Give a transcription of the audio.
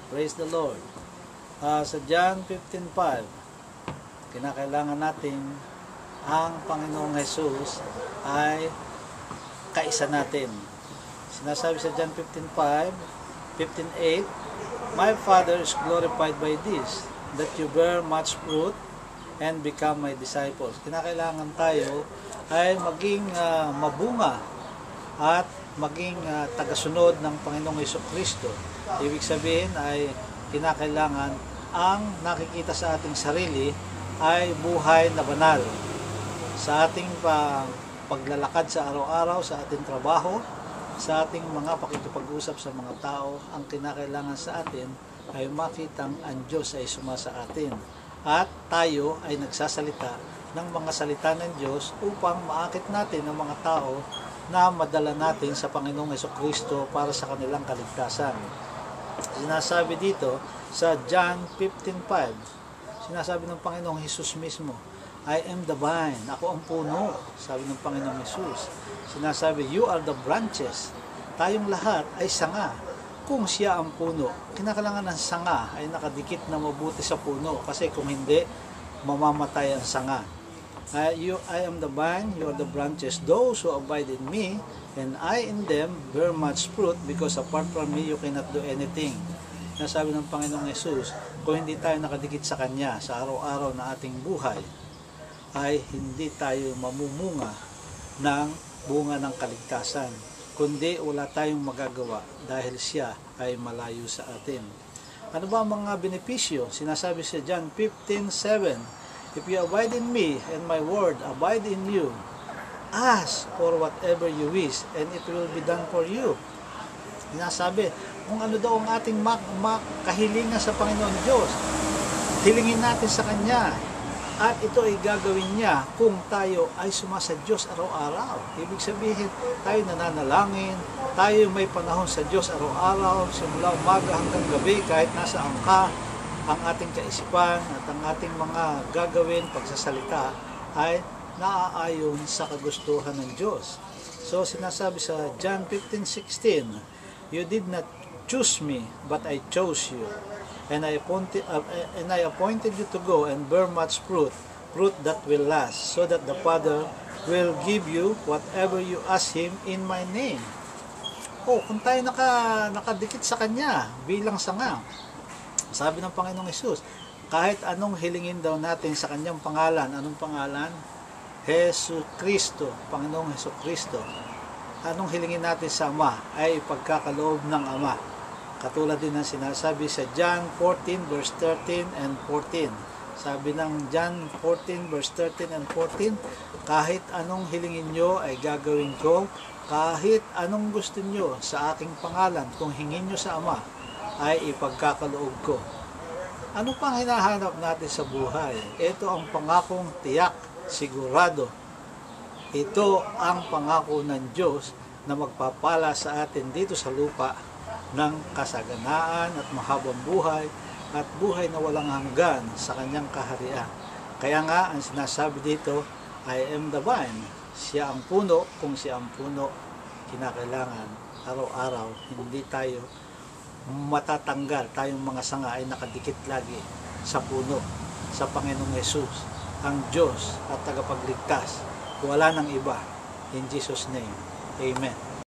Praise the Lord. Sa John 15:5, kinakailangan natin ang Panginoong Jesus ay kaisa natin. Sinasabi sa John 15:5, 15:8, My Father is glorified by this, that you bear much fruit and become my disciples. Kinakailangan tayo ay maging mabunga at maging tagasunod ng Panginoong Jesucristo. Ibig sabihin ay kinakailangan ang nakikita sa ating sarili ay buhay na banal. Sa ating paglalakad sa araw-araw, sa ating trabaho, sa ating mga pakikipag-usap sa mga tao, ang kinakailangan sa atin ay makitang ang Diyos ay sumasa atin. At tayo ay nagsasalita ng mga salita ng Diyos upang maakit natin ang mga tao na madala natin sa Panginoong Jesucristo para sa kanilang kaligtasan. Sinasabi dito sa John 15:5, sinasabi ng Panginoong Jesus mismo, I am the vine, ako ang puno, sabi ng Panginoong Jesus. Sinasabi, you are the branches. Tayong lahat ay sanga. Kung siya ang puno, kinakailangan ng sanga ay nakadikit na mabuti sa puno, kasi kung hindi, mamamatay ang sanga. I am the vine, you are the branches. Those who abide in me, and I in them, bear much fruit, because apart from me, you cannot do anything. Nasabi ng Panginoong Jesus, kung hindi tayo nakadikit sa Kanya sa araw-araw na ating buhay, ay hindi tayo mamumunga ng bunga ng kaligtasan, kundi wala tayong magagawa dahil siya ay malayo sa atin. Ano ba ang mga benepisyo? Sinasabi sa John 15:7, If you abide in me and my word abide in you, ask for whatever you wish and it will be done for you. Sinasabi, kung ano daw ang ating kahilingan sa Panginoon Diyos, hilingin natin sa Kanya. At ito ay gagawin niya kung tayo ay sumasa Diyos araw-araw. Ibig sabihin, tayo nananalangin, tayo may panahon sa Diyos araw-araw, simula umaga hanggang gabi, kahit nasaan ka, ang ating kaisipan at ang ating mga gagawin, pagsasalita, ay naaayon sa kagustuhan ng Diyos. So, sinasabi sa John 15:16, You did not choose me, but I chose you. And I appointed you to go and bear much fruit that will last, so that the Father will give you whatever you ask Him in my name. Kung tayo nakadikit sa Kanya bilang sanga, sabi ng Panginoong Jesus, kahit anong hilingin daw natin sa Kanyang pangalan, anong pangalan? Jesucristo, Panginoong Jesucristo. Anong hilingin natin sa Ama ay pagkakaloob ng Ama. Katulad din ng sinasabi sa John 14 verse 13 and 14. Sabi ng John 14 verse 13 and 14, kahit anong hilingin nyo ay gagawin ko, kahit anong gusto nyo sa aking pangalan, kung hingin nyo sa Ama, ay ipagkakaloob ko. Ano pang hinahanap natin sa buhay? Ito ang pangakong tiyak, sigurado. Ito ang pangako ng Diyos na magpapala sa atin dito sa lupa ng kasaganaan at mahabang buhay at buhay na walang hanggan sa Kanyang kaharian. Kaya nga, ang sinasabi dito, I am the vine. Siya ang puno. Kung siya ang puno, kinakailangan araw-araw hindi tayo matatanggal. Tayong mga sanga ay nakadikit lagi sa puno, sa Panginoong Jesus, ang Diyos at tagapagligtas. Wala nang iba. In Jesus' name, Amen.